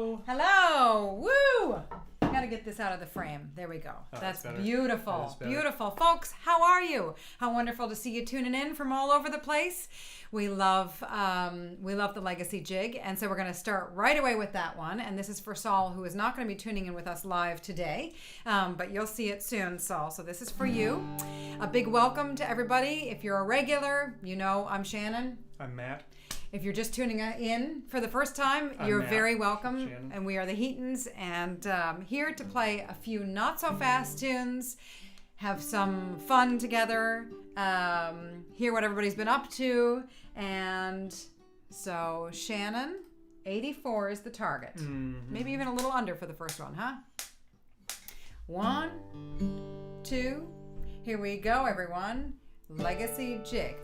Hello. Hello. Woo! Got to get this out of the frame. There we go. That's beautiful. Beautiful. Folks, how are you? How wonderful to see you tuning in from all over the place. We love the Legacy Jig, and so we're going to start right away with that one. And this is for Saul, who is not going to be tuning in with us live today, but you'll see it soon, Saul. So this is for you. A big welcome to everybody. If you're a regular, you know I'm Shannon. I'm Matt. If you're just tuning in for the first time, you're very welcome. And we are the Heatons, and here to play a few not-so-fast tunes, have some fun together, hear what everybody's been up to. And so, Shannon, 84 is the target. Mm-hmm. Maybe even a little under for the first one, huh? 1, 2, here we go, everyone. Legacy Jig.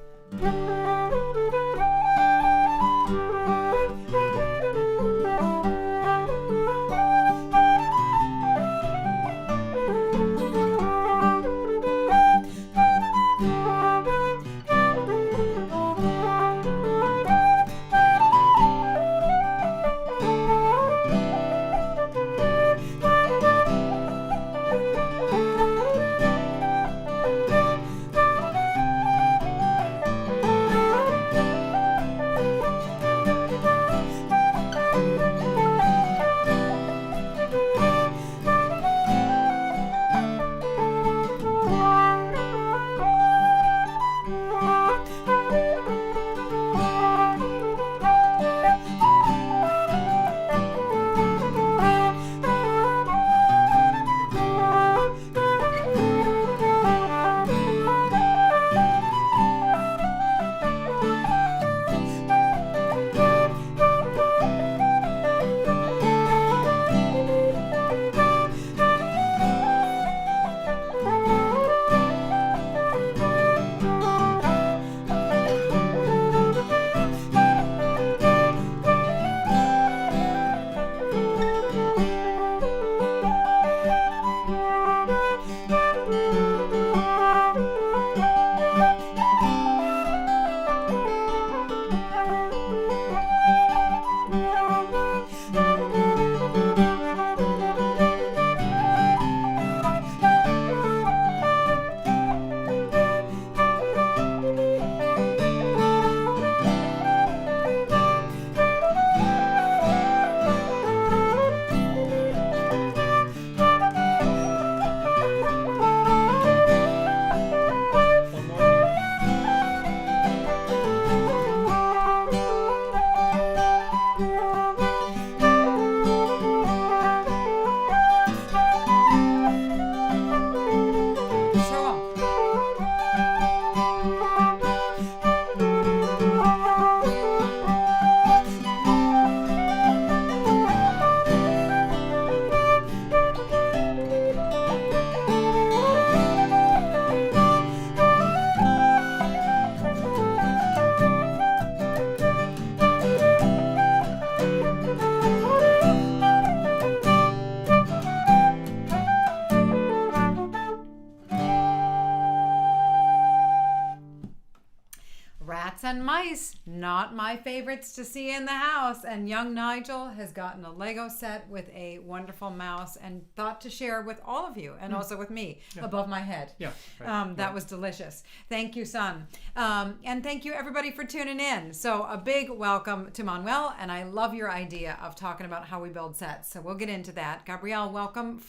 And mice, not my favorites to see in the house, and young Nigel has gotten a Lego set with a wonderful mouse and thought to share with all of you and also with me above my head. That was delicious. Thank you, son. And thank you everybody for tuning in. So a big welcome to Manuel, and I love your idea of talking about how we build sets, so we'll get into that. Gabrielle, welcome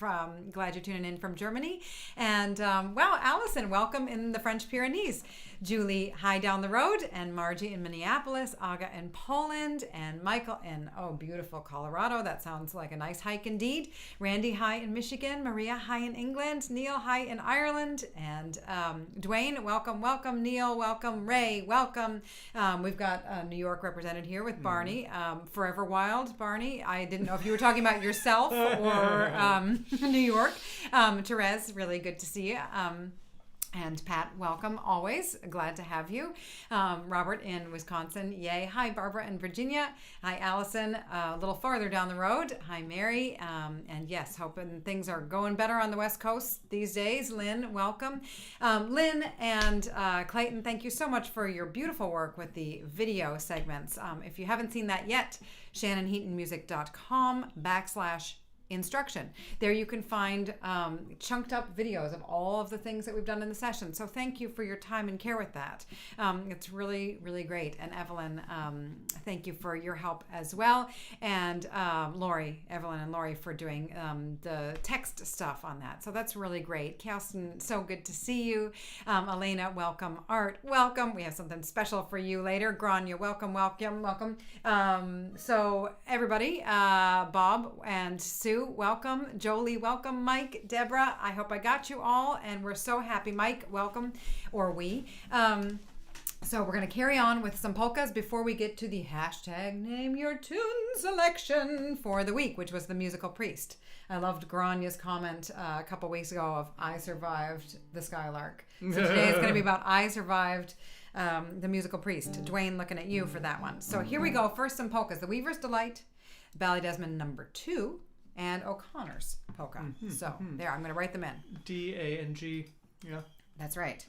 glad you're tuning in from Germany. And wow, Allison, welcome in the French Pyrenees. Julie, hi down the road, and Margie in Minneapolis, Aga in Poland, and Michael in, beautiful Colorado. That sounds like a nice hike indeed. Randy, hi in Michigan. Maria, hi in England. Neil, hi in Ireland. And Dwayne, welcome. Neil, welcome. Ray, welcome. We've got New York represented here with Barney. Forever Wild, Barney. I didn't know if you were talking about yourself or New York. Therese, really good to see you. And Pat, welcome, always. Glad to have you. Robert in Wisconsin, yay. Hi, Barbara in Virginia. Hi, Allison, a little farther down the road. Hi, Mary. And yes, hoping things are going better on the West Coast these days. Lynn, welcome. Lynn and Clayton, thank you so much for your beautiful work with the video segments. If you haven't seen that yet, shannonheatonmusic.com/instruction. There you can find chunked up videos of all of the things that we've done in the session. So thank you for your time and care with that. It's really, really great. And Evelyn, thank you for your help as well. And Lori, Evelyn and Lori for doing the text stuff on that. So that's really great. Kerstin, so good to see you. Elena, welcome. Art, welcome. We have something special for you later. Grania, welcome, welcome, welcome. So everybody, Bob and Sue, welcome. Jolie, welcome. Mike, Deborah, I hope I got you all, and we're so happy. Mike, welcome, or we. So we're going to carry on with some polkas before we get to the #NameYerTune selection for the week, which was the musical priest. I loved Grania's comment a couple weeks ago of I survived the Skylark. So today it's going to be about I survived the musical priest. Dwayne, looking at you for that one. So here we go. First, some polkas. The Weaver's Delight, Ballydesmond #2, and O'Connor's polka. So there, I'm going to write them in. D-A-N-G, yeah. That's right.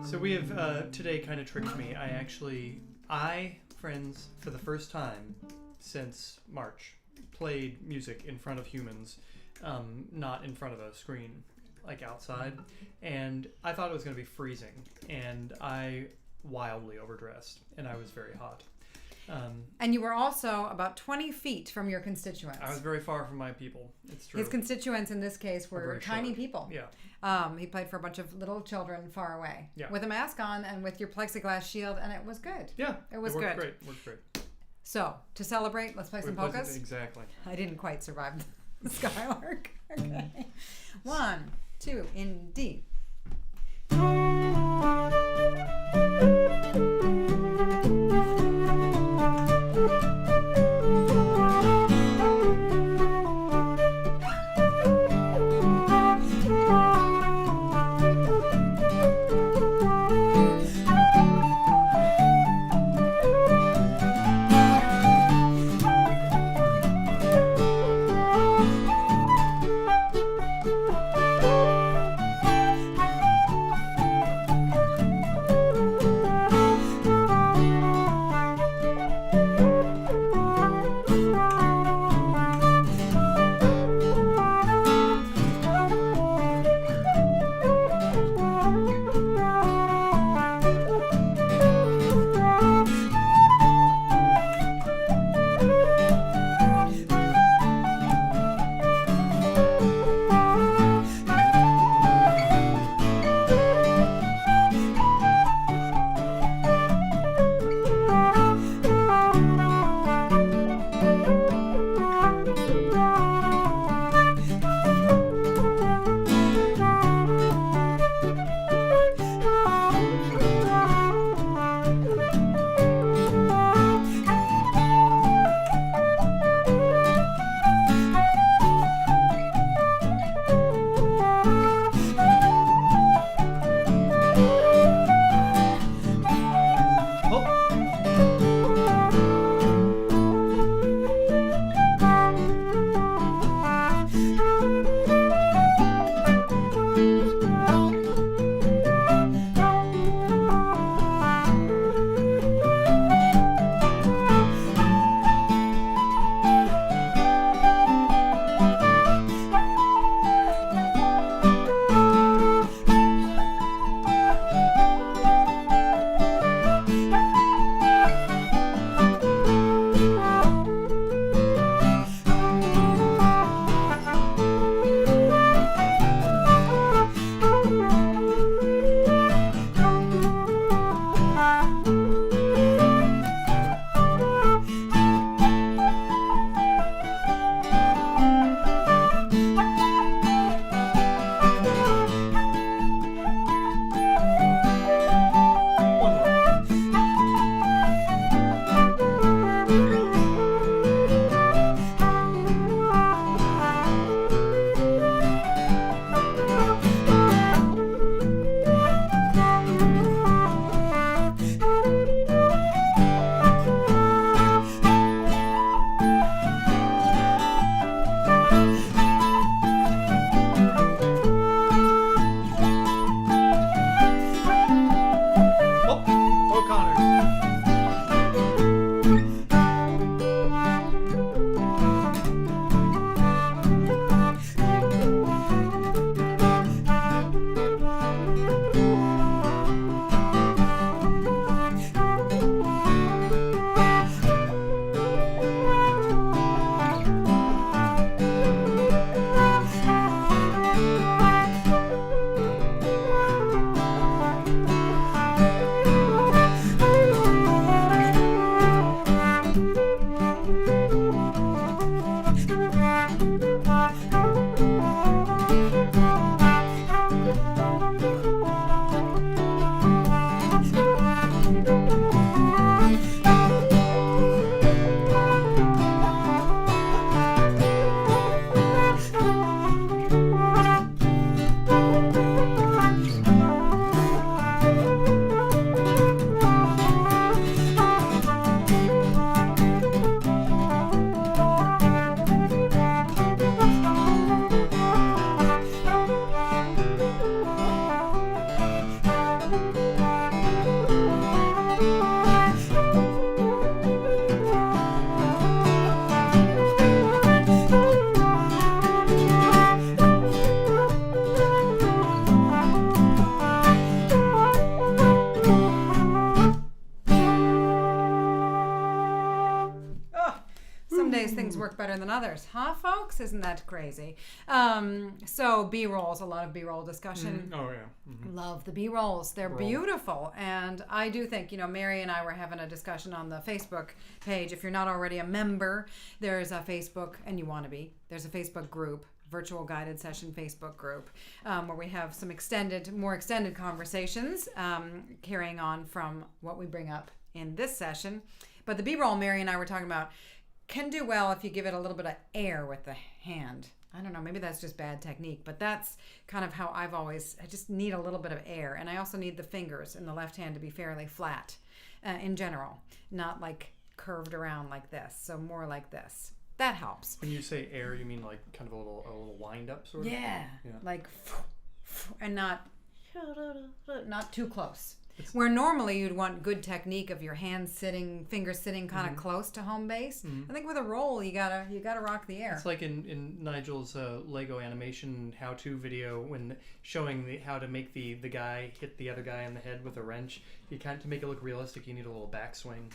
So we have, today kind of tricked me. Friends, for the first time since March, played music in front of humans, not in front of a screen, like outside. And I thought it was going to be freezing, and I wildly overdressed, and I was very hot. And you were also about 20 feet from your constituents. I was very far from my people. It's true. His constituents in this case were tiny people. Yeah. He played for a bunch of little children far away. Yeah. With a mask on and with your plexiglass shield, and it was good. Yeah. It was worked good. Great. Worked great. So, to celebrate, let's play some polkas. Exactly. I didn't quite survive the Skylark. Okay. 1, 2, in D. Some days things work better than others. Huh, folks? Isn't that crazy? So B-rolls, a lot of B-roll discussion. Oh, yeah. Love the B-rolls. They're beautiful. And I do think, Mary and I were having a discussion on the Facebook page. If you're not already a member, there's a Facebook, and you want to be, there's a Facebook group, virtual guided session Facebook group, where we have some more extended conversations, carrying on from what we bring up in this session. But the B-roll Mary and I were talking about can do well if you give it a little bit of air with the hand. I don't know, maybe that's just bad technique, but that's kind of how I just need a little bit of air. And I also need the fingers in the left hand to be fairly flat in general, not like curved around like this. So more like this. That helps. When you say air, you mean like kind of a little wind up sort of? Yeah. Like, and not too close. Where normally you'd want good technique of your fingers sitting kind of close to home base. I think with a roll, you gotta rock the air. It's like in Nigel's Lego animation how-to video when showing how to make the guy hit the other guy in the head with a wrench. To make it look realistic, you need a little backswing.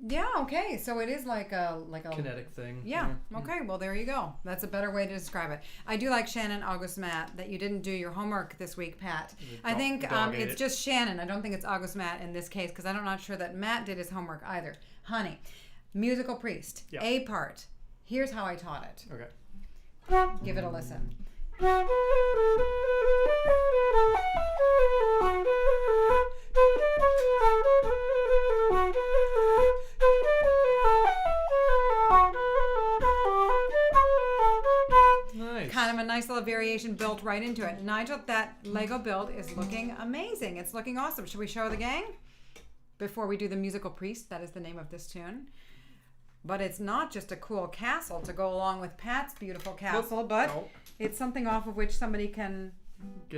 Yeah, okay. So it is like a kinetic thing. Yeah. Okay. Well, there you go. That's a better way to describe it. I do like Shannon August Matt that you didn't do your homework this week, Pat. I think it's just Shannon. I don't think it's August Matt in this case because I'm not sure that Matt did his homework either. Honey, musical priest, A part. Here's how I taught it. Okay. Give it a listen. Kind of a nice little variation built right into it. Nigel, that Lego build is looking amazing. It's looking awesome. Should we show the gang? Before we do the musical priest, that is the name of this tune. But it's not just a cool castle to go along with Pat's beautiful castle, but it's something off of which somebody can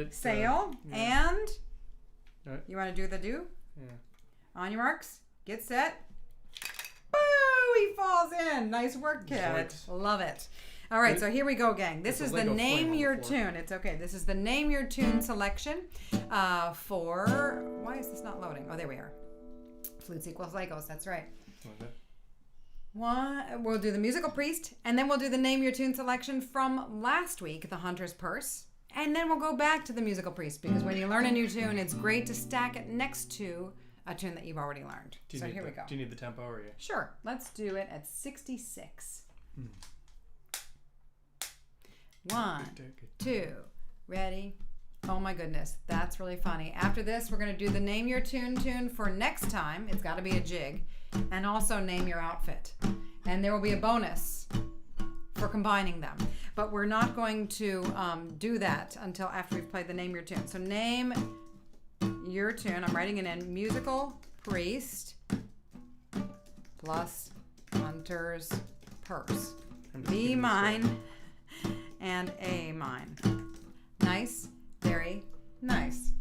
sail. And you want to do the do? Yeah. On your marks, get set. Boo! He falls in. Nice work, kid. Love it. All right, so here we go, gang. This is the Name Your Tune. It's okay. This is the Name Your Tune selection for... Why is this not loading? Oh, there we are. Flutes equals Legos. That's right. Okay. We'll do the musical priest, and then we'll do the Name Your Tune selection from last week, the Hunter's Purse. And then we'll go back to the musical priest, because when you learn a new tune, it's great to stack it next to a tune that you've already learned. So here we go. Do you need the tempo or you? Sure. Let's do it at 66. 1, 2, ready? Oh my goodness, that's really funny. After this, we're going to do the Name Your Tune for next time. It's got to be a jig. And also name your outfit. And there will be a bonus for combining them. But we're not going to do that until after we've played the Name Your Tune. So Name Your Tune. I'm writing it in musical priest plus Hunter's Purse. B mine and A mine. Nice, very nice.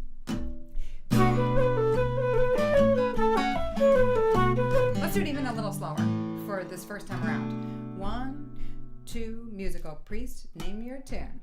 Let's do it even a little slower for this first time around. 1, 2, musical priest, name your tune.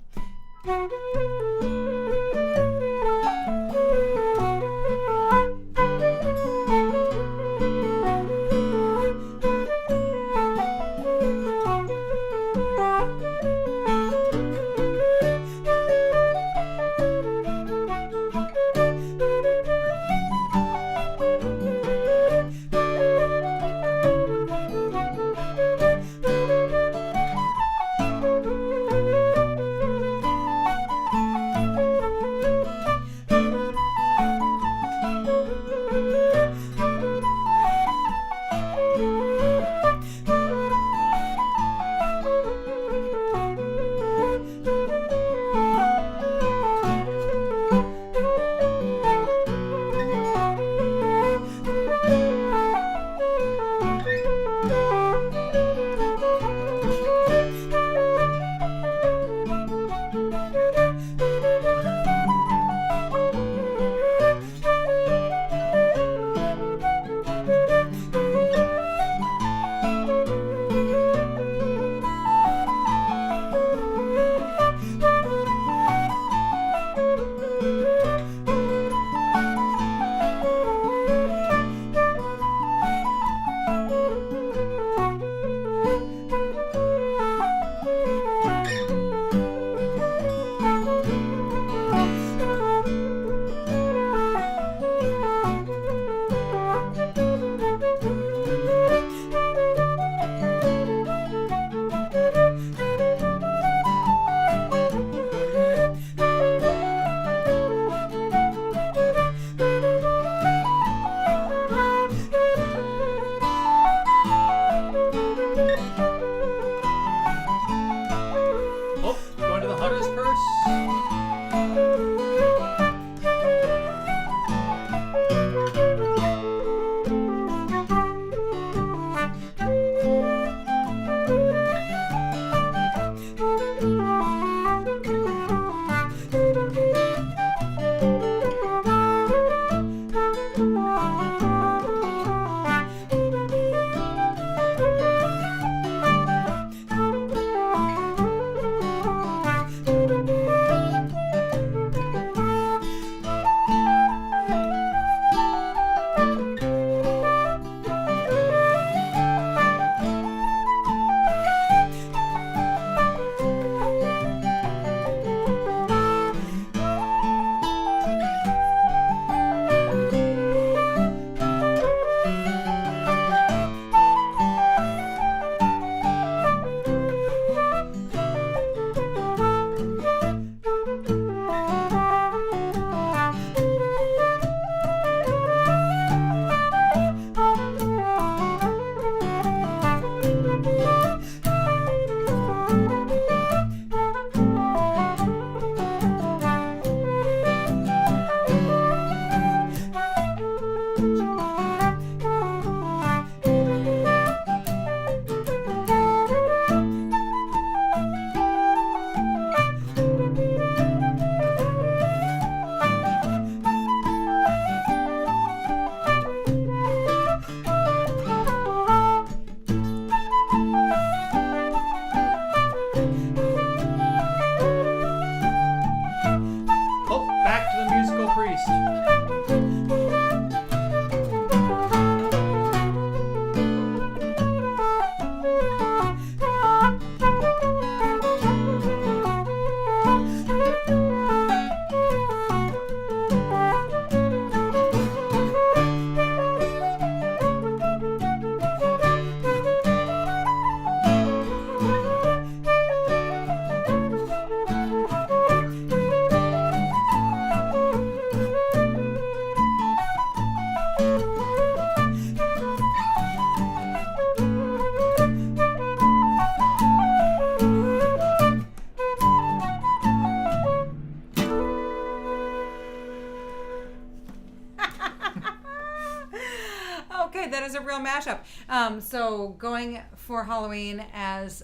mashup. So going for Halloween as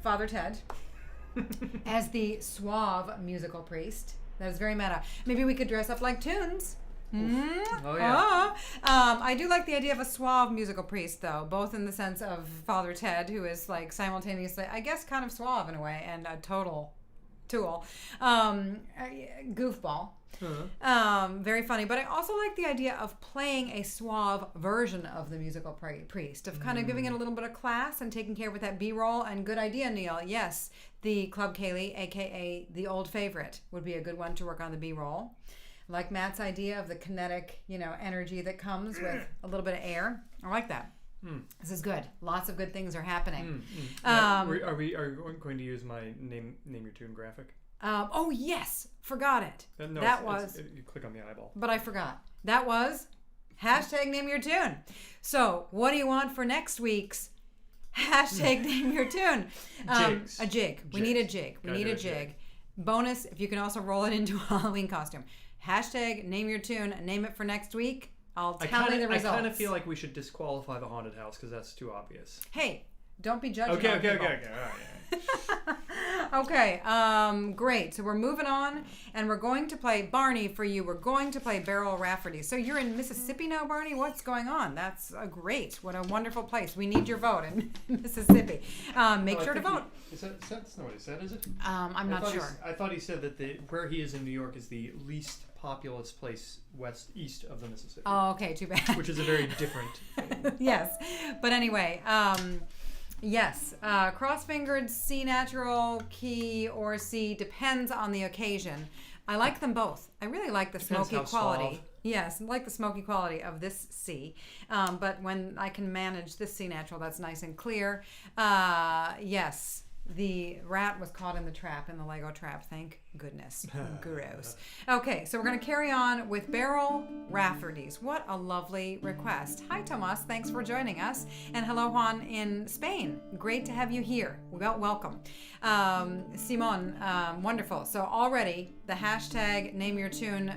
Father Ted, as the suave musical priest. That is very meta. Maybe we could dress up like Tunes. Oh, yeah. I do like the idea of a suave musical priest, though, both in the sense of Father Ted, who is like simultaneously, I guess, kind of suave in a way, and a total tool. Goofball. Very funny. But I also like the idea of playing a suave version of the musical priest, of kind of giving it a little bit of class and taking care with that B-roll. And good idea, Neil. Yes, the Club Kaylee, a.k.a. the old favorite, would be a good one to work on the B-roll. Like Matt's idea of the kinetic, energy that comes with a little bit of air. I like that. This is good. Lots of good things are happening. Are we going to use my NameYerTune graphic? Oh yes, forgot it. No, you click on the eyeball. But I forgot. That was #NameYerTune. So what do you want for next week's #NameYerTune? Jigs. A jig. We need a jig. We need a jig. Bonus, if you can also roll it into a Halloween costume. #NameYerTune. Name it for next week. I'll tally the results. I kind of feel like we should disqualify the haunted house because that's too obvious. Hey, don't be judging. Okay. All right. Okay, great. So we're moving on, and we're going to play Barney for you. We're going to play Barrell Rafferty. So you're in Mississippi now, Barney? What's going on? That's great. What a wonderful place. We need your vote in Mississippi. Make sure to vote. That's not what he said, is it? I'm not sure. I thought he said that where he is in New York is the least populous place east of the Mississippi. Oh, okay. Too bad. Which is a very different thing. Yes. But anyway, yes, cross-fingered, C natural, key, or C, depends on the occasion. I like them both. I really like the smoky quality. Suave. Yes, I like the smoky quality of this C. But when I can manage this C natural, that's nice and clear. Yes, the rat was caught in the trap, in the Lego trap. Thank goodness. Gross. Okay, so we're going to carry on with Barrell Rafferty's. What a lovely request. Hi, Tomas. Thanks for joining us. And hello, Juan in Spain. Great to have you here. Welcome. Simon, wonderful. So already the #NameYerTune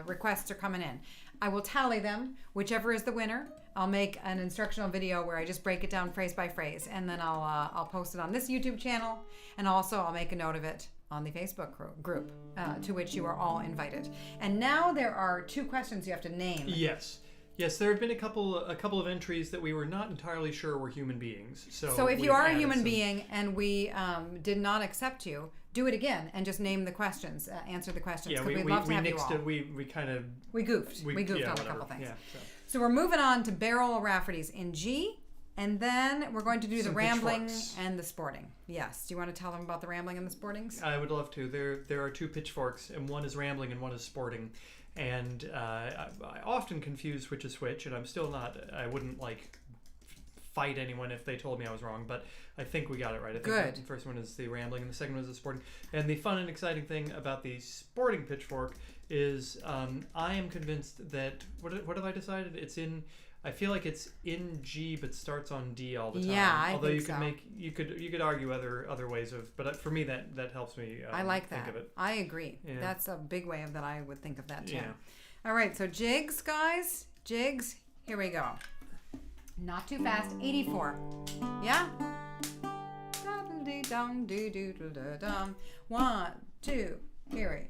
requests are coming in. I will tally them. Whichever is the winner, I'll make an instructional video where I just break it down phrase by phrase, and then I'll post it on this YouTube channel, and also I'll make a note of it on the Facebook group, to which you are all invited. And now there are 2 questions you have to name. Yes, there have been a couple of entries that we were not entirely sure were human beings. So if you are a human being and we did not accept you, do it again and just name the questions, answer the questions. Yeah, we'd love to have you all. We goofed. We goofed on a whatever. couple things. Yeah, So we're moving on to Barrell Rafferty's in G, and then we're going to do the rambling and the sporting. Yes. Do you want to tell them about the rambling and the sportings? I would love to. There are 2 pitchforks, and one is rambling and one is sporting. And I often confuse which is which, and I'm still not. I wouldn't fight anyone if they told me I was wrong, but I think we got it right. I think Good. The first one is the rambling, and the second one is the sporting. And the fun and exciting thing about the sporting pitchfork is I am convinced that what have I decided? I feel like it's in G but starts on D all the time. Yeah, Although I you think you could argue other ways of, but for me that helps me. I like think that. of it. I agree. Yeah. That's a big way that I would think of that too. Yeah. All right, so Jigs, guys. Jigs. Here we go. Not too fast. 84. Yeah. 1, 2. Here we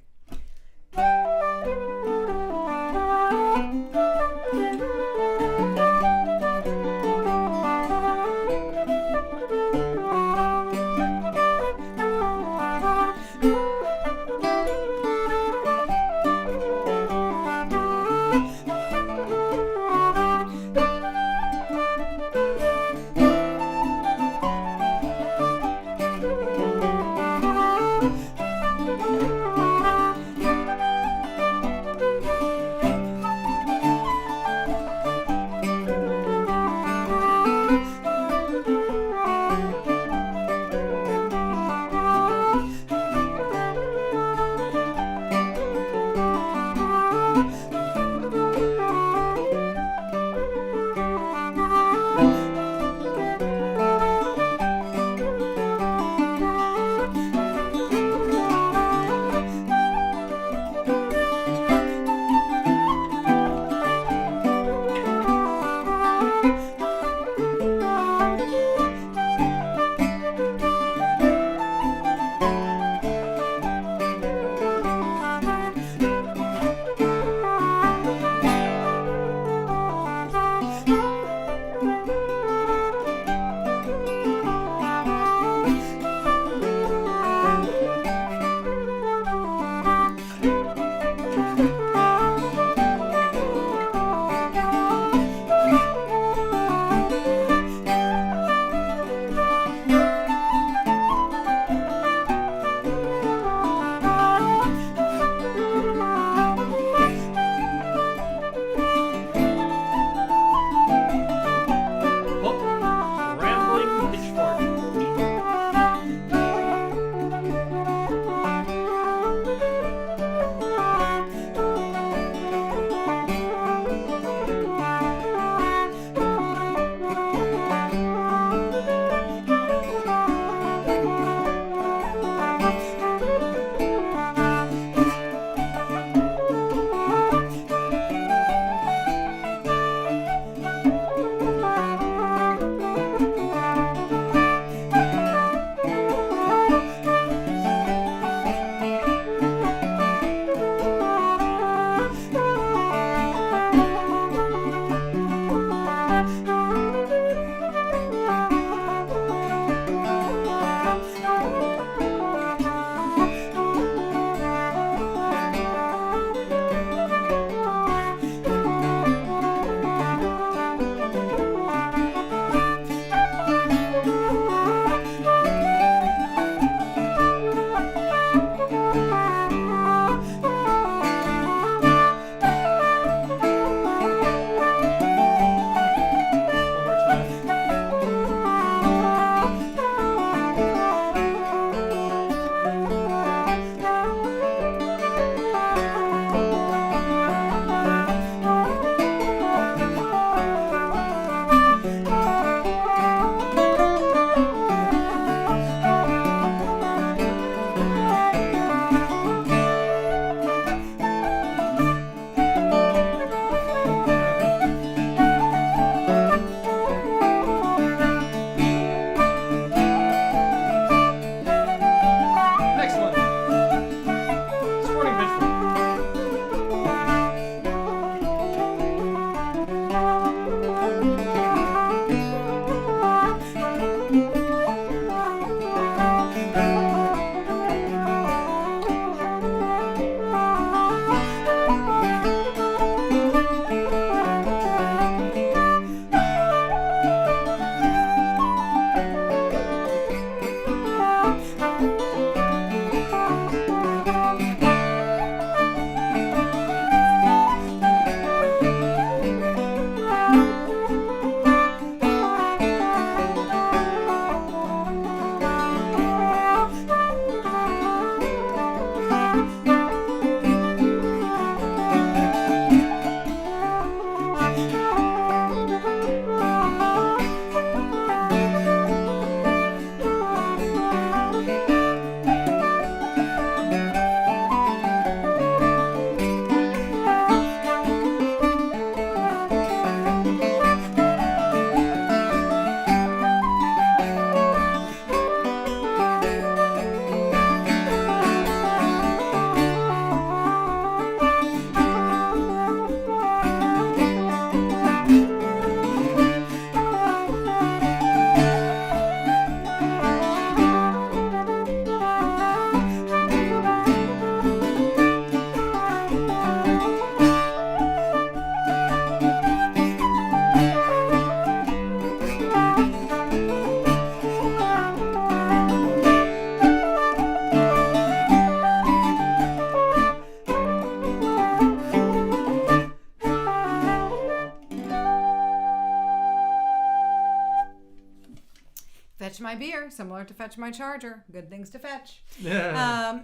Fetch my beer, similar to fetch my charger. Good things to fetch. Yeah.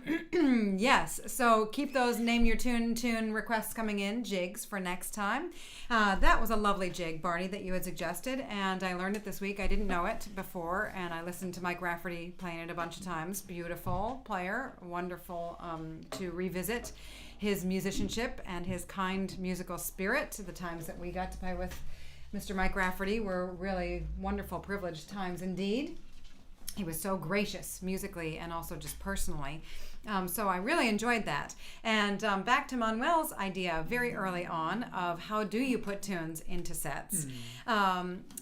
Yes, so keep those Name Your Tune requests coming in, jigs, for next time. That was a lovely jig, Barney, that you had suggested, and I learned it this week. I didn't know it before, and I listened to Mike Rafferty playing it a bunch of times. Beautiful player, wonderful to revisit his musicianship and his kind musical spirit. The times that we got to play with Mr. Mike Rafferty were really wonderful, privileged times indeed. He was so gracious musically and also just personally. So I really enjoyed that. And back to Manuel's idea very early on of how do you put tunes into sets.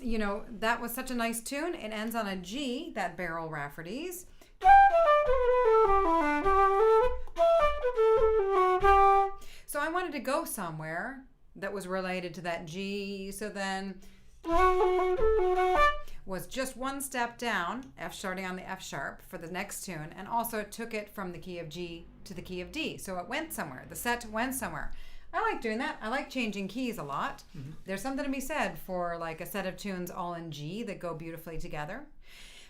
You know, that was such a nice tune. It ends on a G, that Barrell Rafferty's. So I wanted to go somewhere that was related to that G, so then was just one step down, F starting on the F sharp for the next tune, and also took it from the key of G to the key of D, so it went somewhere. The set went somewhere. I like doing that. I like changing keys a lot. There's something to be said for like a set of tunes all in G that go beautifully together,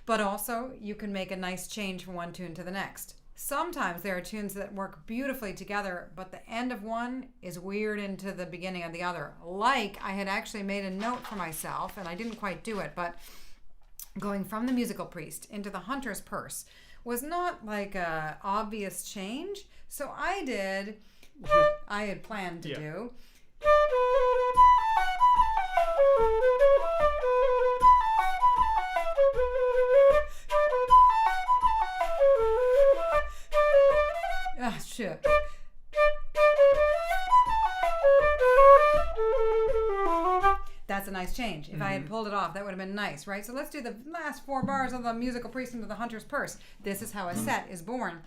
but also you can make a nice change from one tune to the next. Sometimes there are tunes that work beautifully together, but the end of one is weird into the beginning of the other. Like, I had actually made a note for myself, and I didn't quite do it, but going from the musical priest into the hunter's purse was not like a obvious change. So I did what I had planned to do. Ah, shit. That's a nice change. If I had pulled it off, that would have been nice, right? So let's do the last 4 bars of the musical priest into the hunter's purse. This is how a set is born.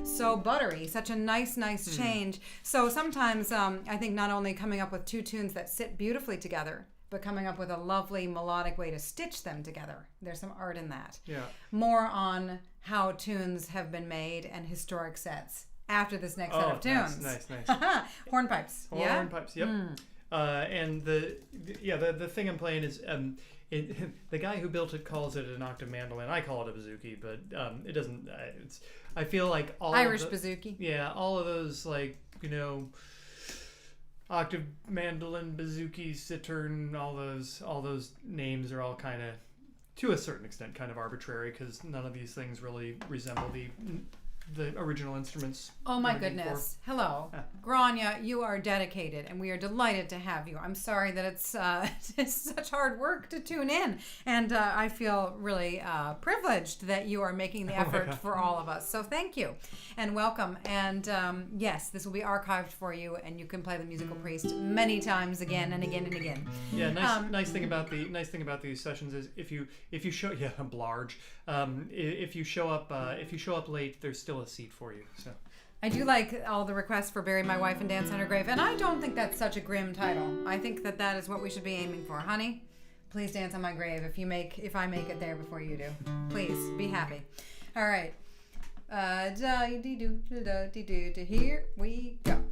So buttery, such a nice change. So sometimes I think not only coming up with 2 tunes that sit beautifully together, but coming up with a lovely melodic way to stitch them together. There's some art in that. Yeah. More on how tunes have been made and historic sets after this next set of tunes. Nice. Hornpipes. Yeah? Hornpipes, yep. And the thing I'm playing is the guy who built it calls it an octave mandolin. I call it a bouzouki, but it doesn't. I feel like all Irish bouzouki. Yeah, all of those, like, you know, octave mandolin, bouzouki, cittern, all those names are all kind of, to a certain extent, kind of arbitrary, because none of these things really resemble the original instruments. Oh my goodness. Hello. Grania, you are dedicated and we are delighted to have you. I'm sorry that it's such hard work to tune in, and I feel really privileged that you are making the effort for all of us. So thank you and welcome. And yes, this will be archived for you, and you can play the musical priest many times again and again and again. Yeah, nice thing about these sessions is if you show blarge. If you show up late, there's still a seat for you. So I do like all the requests for Bury My Wife and Dance on Her Grave, and I don't think that's such a grim title. I think that is what we should be aiming for. Honey, please dance on my grave if I make it there before you do. Please be happy. All right. Here we go.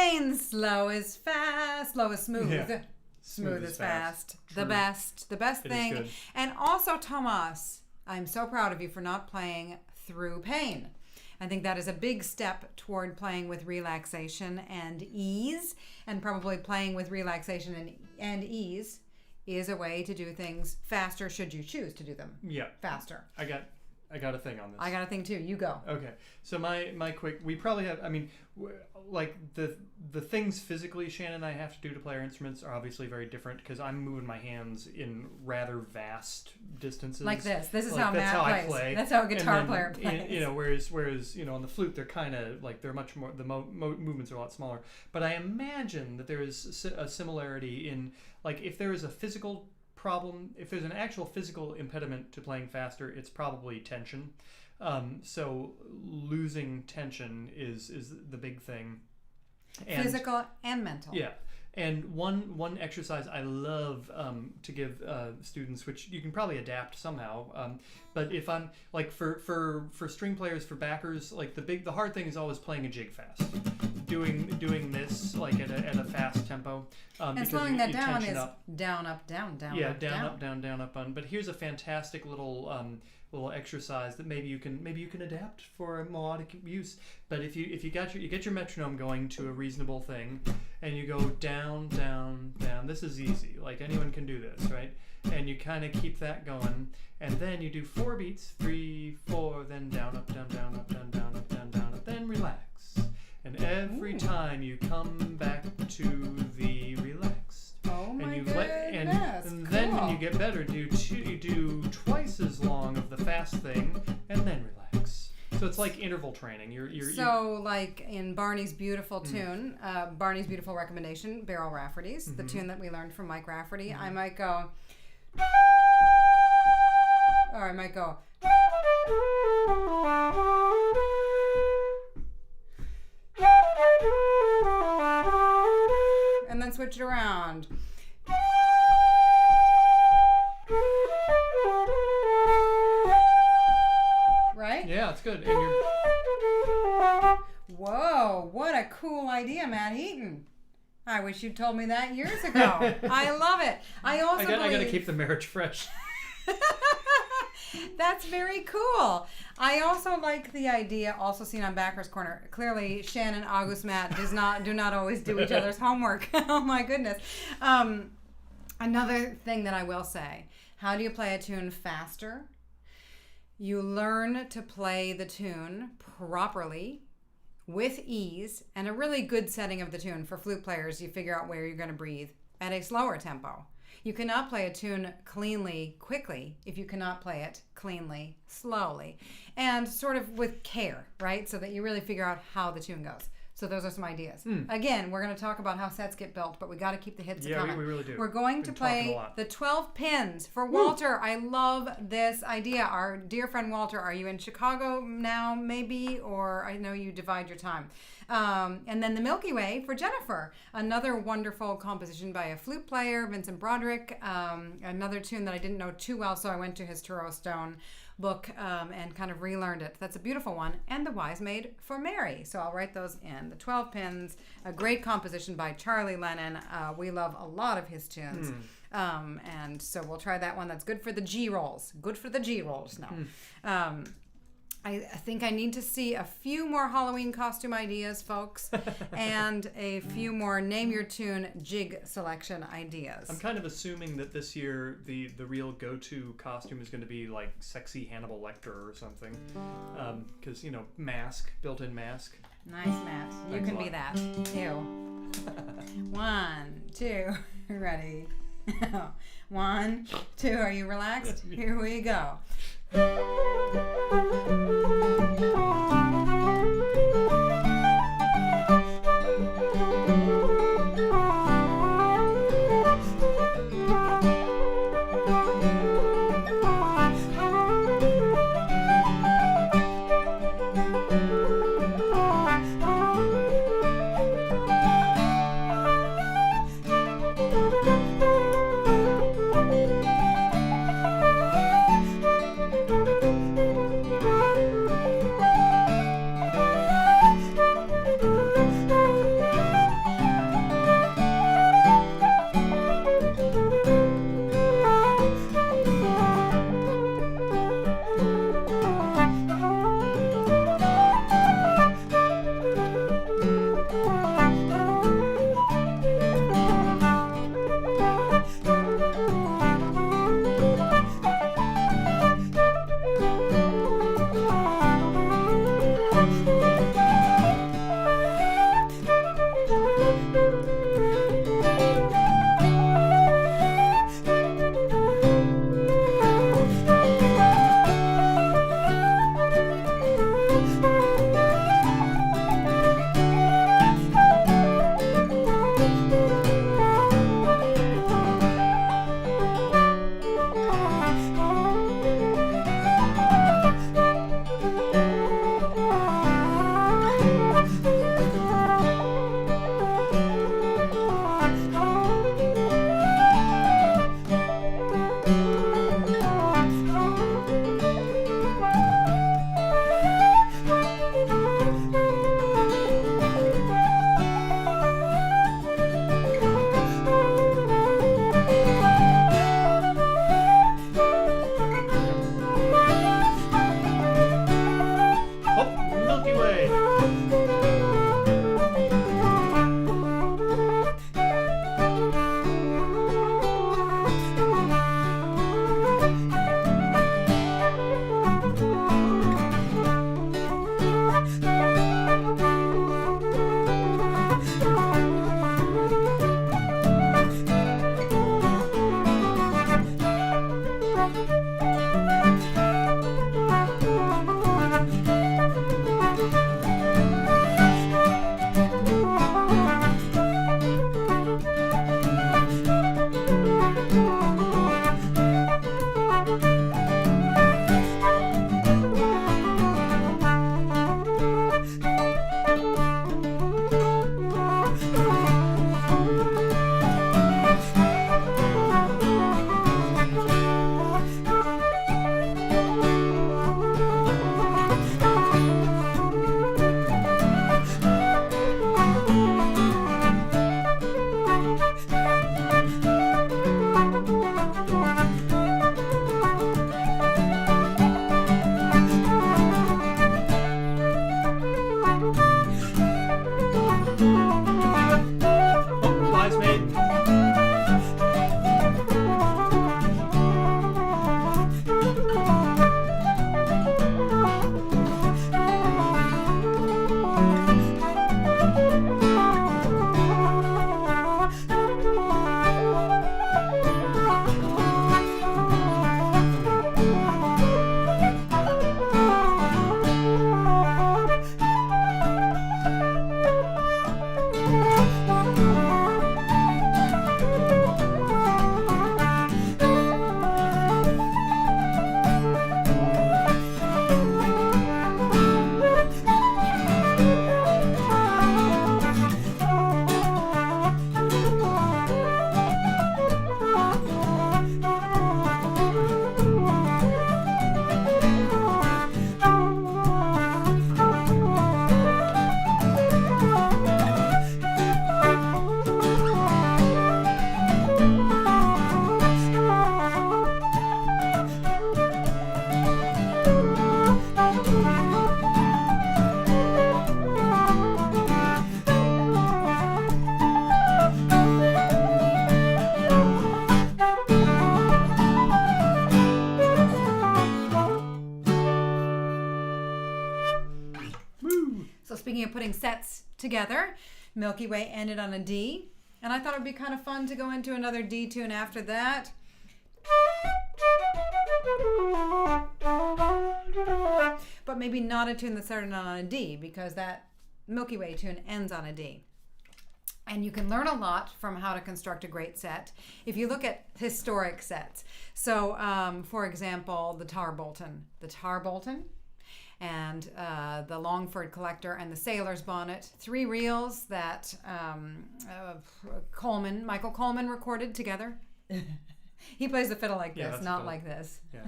plain, slow is fast, slow is smooth. Yeah. Smooth is fast. True. The best It is thing. good. And also, Tomas, I'm so proud of you for not playing through pain. I think that is a big step toward playing with relaxation and ease, and probably playing with relaxation and ease is a way to do things faster should you choose to do them faster. I got a thing on this. I got a thing too. You go. Okay. So my quick, we probably have, I mean, like the things physically Shannon and I have to do to play our instruments are obviously very different because I'm moving my hands in rather vast distances. Like this. This is like, how Matt plays. I play. That's how a guitar then, player plays. You know, whereas you know on the flute they're kind of like they're much more the movements are a lot smaller. But I imagine that there is a similarity in like if there is a physical problem, if there's an actual physical impediment to playing faster, it's probably tension. So losing tension is the big thing. And, physical and mental. Yeah. And one exercise I love to give students, which you can probably adapt somehow, but if I'm like for string players, for backers, like the hard thing is always playing a jig fast, doing this like at a fast tempo, and slowing that down is up. down up down down yeah up, down up down down up on. But here's a fantastic little exercise that maybe you can adapt for a melodic use. But if you get your metronome going to a reasonable thing, and you go down down down, this is easy. Like anyone can do this, right? And you kind of keep that going, and then you do 4 beats, 3, 4, then down up down down up down down up down down up, then relax. And every time you come back to the relaxed. Oh my and you goodness. and then when you get better, you do twice as long of the fast thing, and then relax. So it's like interval training. You're like in Barney's beautiful tune, Barney's beautiful recommendation, Barrell Rafferty's, the tune that we learned from Mike Rafferty. I might go, or I might go, and then switch it around. Right? Yeah, it's good. And you're Whoa, what a cool idea, Matt Heaton. I wish you'd told me that years ago. I love it. I got to keep the marriage fresh. That's very cool. I also like the idea, also seen on Backer's Corner. Clearly, Shannon, August, Matt do not always do each other's homework. Oh my goodness. Another thing that I will say, how do you play a tune faster? You learn to play the tune properly, with ease, and a really good setting of the tune. For flute players, you figure out where you're going to breathe at a slower tempo. You cannot play a tune cleanly, quickly, if you cannot play it cleanly, slowly, and sort of with care, right? So that you really figure out how the tune goes. So those are some ideas. Again, we're going to talk about how sets get built, but we got to keep the hits coming. Yeah, we really do. We're going to play the 12 pins for Walter. I love this idea. Our dear friend Walter, are you in Chicago now, maybe? Or I know you divide your time. And then the Milky Way for Jennifer. Another wonderful composition by a flute player, Vincent Broderick. Another tune that I didn't know too well, so I went to his Turo Stone book and kind of relearned it. That's a beautiful one. And the Wise Maid for Mary. So I'll write those in. The 12 Pins, a great composition by Charlie Lennon. We love a lot of his tunes. And so we'll try that one. That's good for the G rolls. Good for the G rolls now. I think I need to see a few more Halloween costume ideas, folks, and a few more Name Your Tune jig selection ideas. I'm kind of assuming that this year the real go-to costume is going to be like sexy Hannibal Lecter or something, because mask, built-in mask. Nice, Matt. You can be that. Ew. 1, 2, ready. 1, 2. Are you relaxed? Here we go. putting sets together. Milky Way ended on a D. And I thought it would be kind of fun to go into another D tune after that. But maybe not a tune that started on a D, because that Milky Way tune ends on a D. And you can learn a lot from how to construct a great set if you look at historic sets. So, for example, the Tar Bolton and the Longford Collector and the Sailor's Bonnet, 3 reels that Michael Coleman recorded together. He plays the fiddle like this, not like this. Yeah,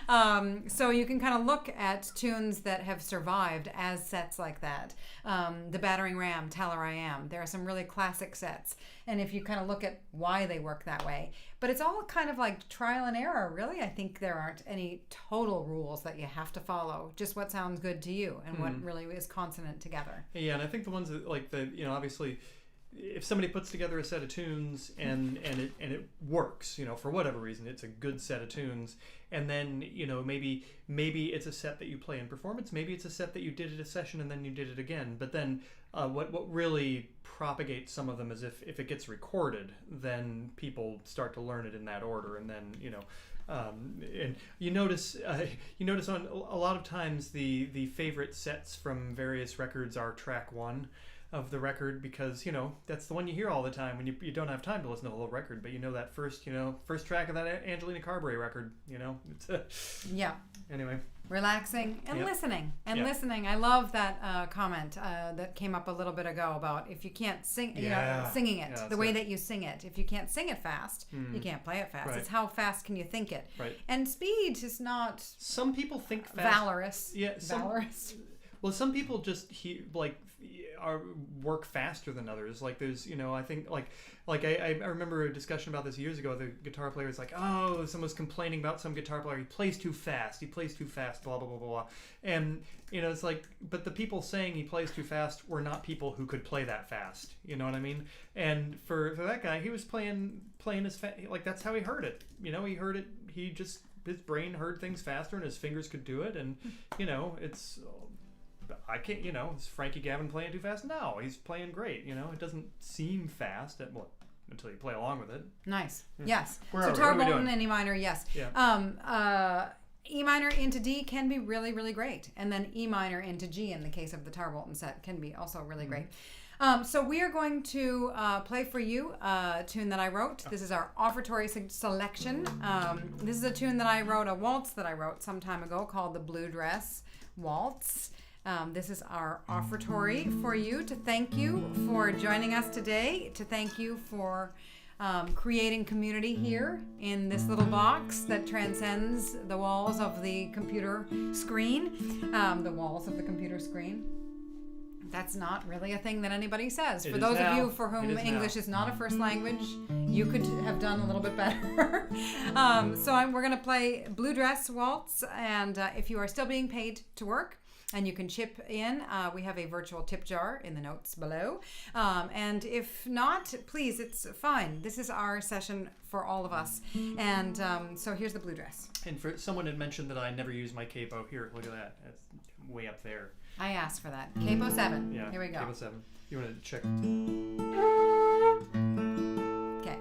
no. So you can kind of look at tunes that have survived as sets like that. The Battering Ram, Taller I Am. There are some really classic sets. And if you kind of look at why they work that way. But it's all kind of like trial and error, really. I think there aren't any total rules that you have to follow. Just what sounds good to you and what really is consonant together. Yeah, and I think the ones that, like, obviously, if somebody puts together a set of tunes and it works, for whatever reason, it's a good set of tunes, and then maybe it's a set that you play in performance, maybe it's a set that you did at a session and then you did it again. But then what really propagates some of them is if it gets recorded, then people start to learn it in that order, and then and you notice on a lot of times the favorite sets from various records are track 1 of the record, because that's the one you hear all the time when you don't have time to listen to the whole record, but that first track of that Angelina Carberry record, it's yeah. Anyway, relaxing and listening I love that comment that came up a little bit ago about if you can't sing, singing it the way that you sing it. If you can't sing it fast, you can't play it fast. Right. It's how fast can you think it. Right. And speed is not. Some people think fast. Valorous. Yeah. Valorous. Well, some people just work faster than others. Like there's, I think I remember a discussion about this years ago. The guitar player was like, oh, someone was complaining about some guitar player. He plays too fast, blah, blah, blah, blah. And, it's like, but the people saying he plays too fast were not people who could play that fast. You know what I mean? And for that guy, he was playing as fast, like that's how he heard it. He heard it, his brain heard things faster and his fingers could do it. And, it's... I can't, is Frankie Gavin playing too fast? No, he's playing great. It doesn't seem fast until you play along with it. Nice. Yes. So Tar Bolton and E minor, yes. Yeah. E minor into D can be really, really great. And then E minor into G in the case of the Tar Bolton set can be also really great. So we are going to play for you a tune that I wrote. This is our Offertory selection. This is a tune that I wrote, a waltz that I wrote some time ago called the Blue Dress Waltz. This is our offertory for you, to thank you for joining us today, to thank you for creating community here in this little box that transcends the walls of the computer screen. The walls of the computer screen. That's not really a thing that anybody says. For those of you for whom English is not a first language, you could have done a little bit better. We're going to play Blue Dress Waltz, and if you are still being paid to work, and you can chip in. We have a virtual tip jar in the notes below. And if not, please, it's fine. This is our session for all of us. And so here's the Blue Dress. And for someone had mentioned that I never use my capo. Here, look at that. It's way up there. I asked for that. Capo 7. Yeah. Here we go. Capo 7. You want to check? Okay.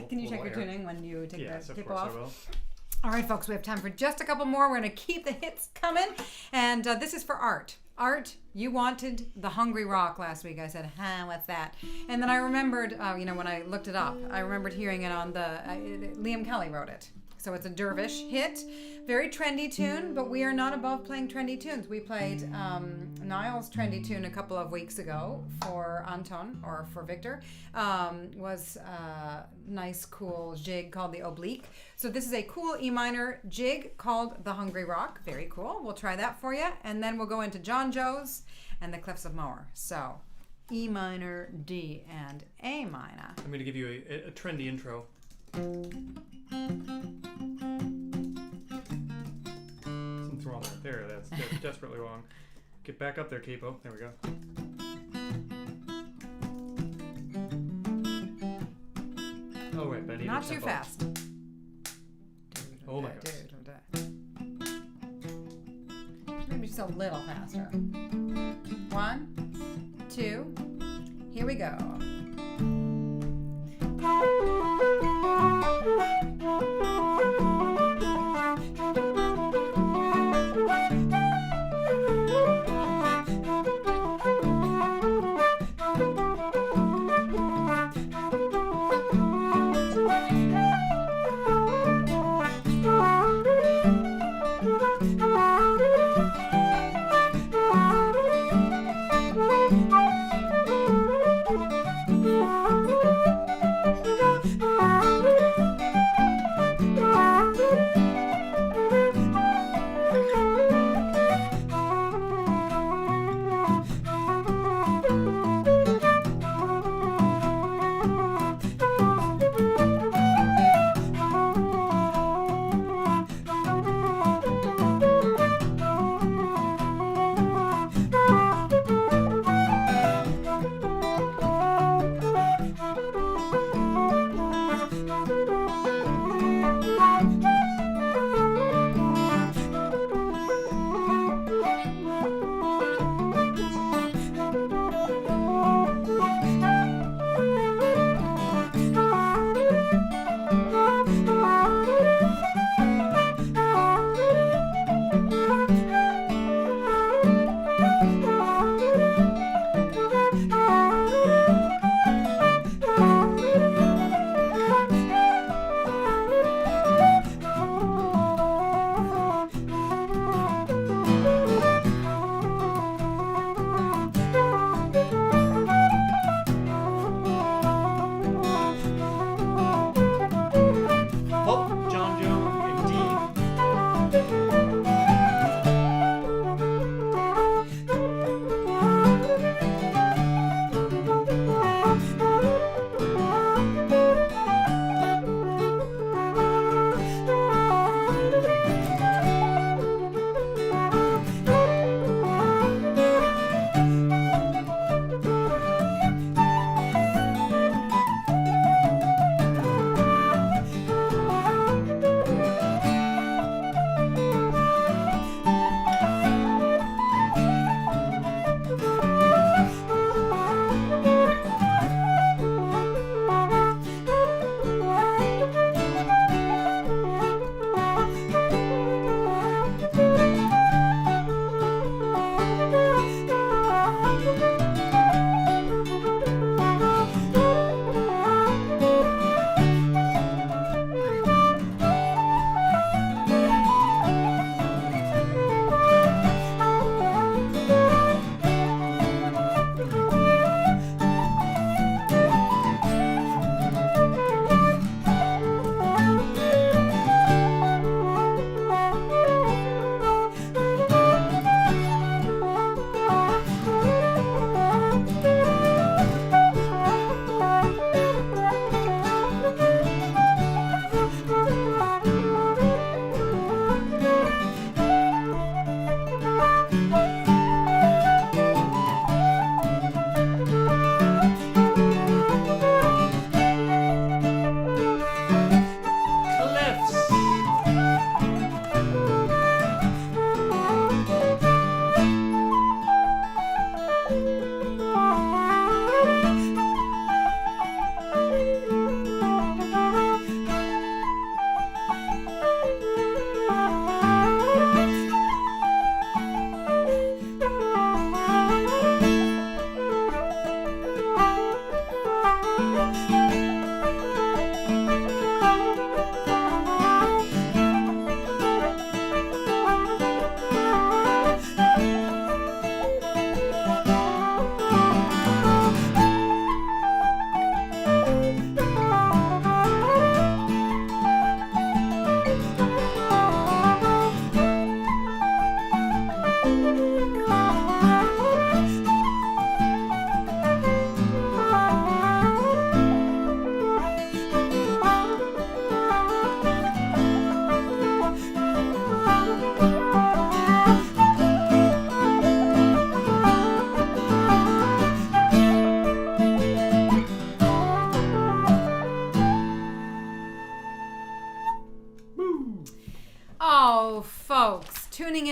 Can you check your tuning when you take the capo off? Yes, of course I will. All right, folks, we have time for just a couple more. We're going to keep the hits coming. And this is for Art. Art, you wanted the Hungry Rock last week. I said, what's that? And then I remembered, when I looked it up, I remembered hearing it on Liam Kelly wrote it. So it's a dervish hit, very trendy tune, but we are not above playing trendy tunes. We played Niall's trendy tune a couple of weeks ago for Anton, or for Victor, was a nice, cool jig called the Oblique. So this is a cool E minor jig called the Hungry Rock. Very cool. We'll try that for you. And then we'll go into John Joe's and the Cliffs of Moher. So E minor, D, and A minor. I'm going to give you a trendy intro. Something's wrong there. That's desperately wrong. Get back up there, capo. There we go. Oh, right, but I need not a too tempo. fast. Oh my gosh. Maybe just a little faster. 1, 2, here we go.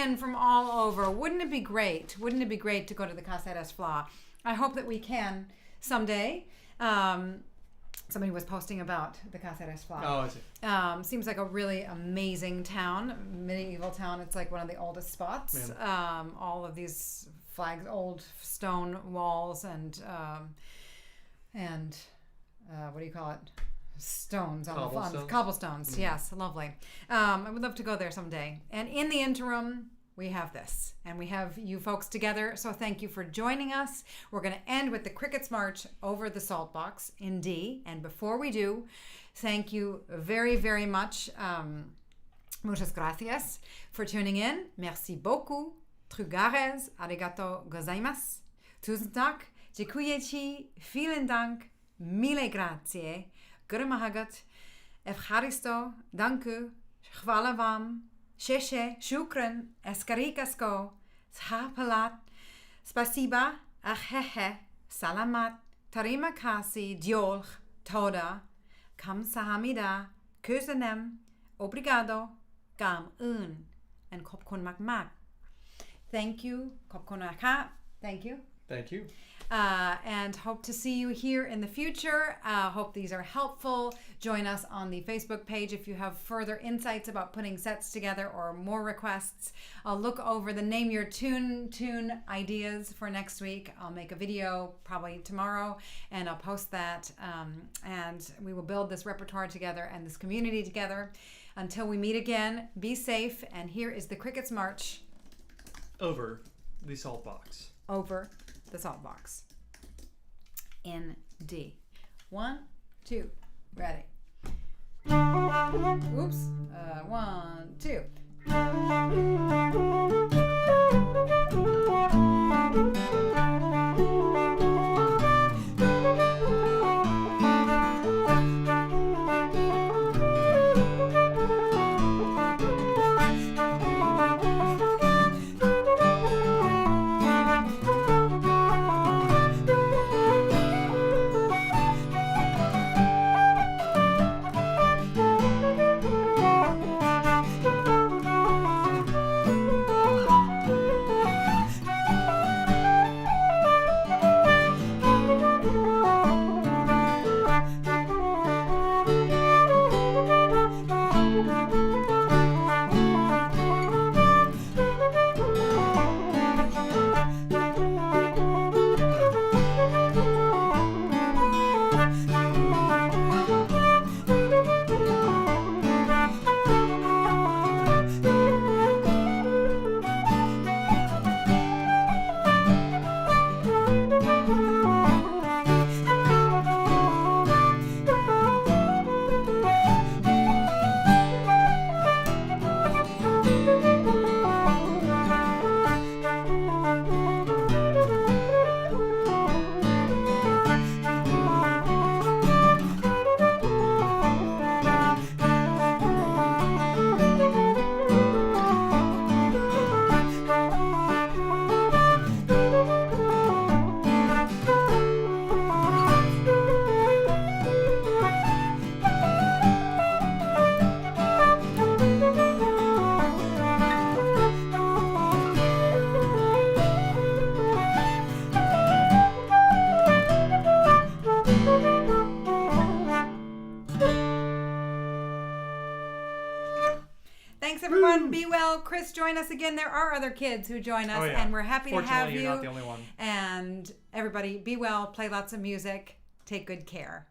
in from all over. Wouldn't it be great? Wouldn't it be great to go to the Casa des Fleurs? I hope that we can someday. Somebody was posting about the Casa des Fleurs. Oh, I see. Seems like a really amazing town, medieval town. It's like one of the oldest spots. All of these flags, old stone walls, and what do you call it? Stones on the cobblestones. Yes, lovely. I would love to go there someday. And in the interim, we have this, and we have you folks together. So thank you for joining us. We're going to end with the Crickets March over the Salt Box in D. And before we do, thank you very, very much. Muchas gracias for tuning in. Merci beaucoup. Trugares, arigato gozaimasu. Tusen tak. Dziękuję. Vielen Dank. Mille grazie. Gurmahagat. Evcharisto. Danku. Chwala wam. Sheshe, shukran, eskarikasko, shapalat, spasiba, ahehe, salamat, tarima kasi, diolch, toda, kamsahamida, kusanem, obrigado, gam un, and kopkun makmak. Thank you, kopkun makha. Thank you. Thank you. And hope to see you here in the future. Hope these are helpful. Join us on the Facebook page if you have further insights about putting sets together or more requests. I'll look over the Name Your Tune ideas for next week. I'll make a video probably tomorrow and I'll post that. And we will build this repertoire together and this community together. Until we meet again, be safe. And here is the Crickets March. Over the Salt Box. Over the Salt Box. In D. 1, 2, ready. Oops. 1, 2. Be well. Chris, join us again. There are other kids who join us, and we're happy to have you. You're not the only one. And everybody, be well, play lots of music, take good care.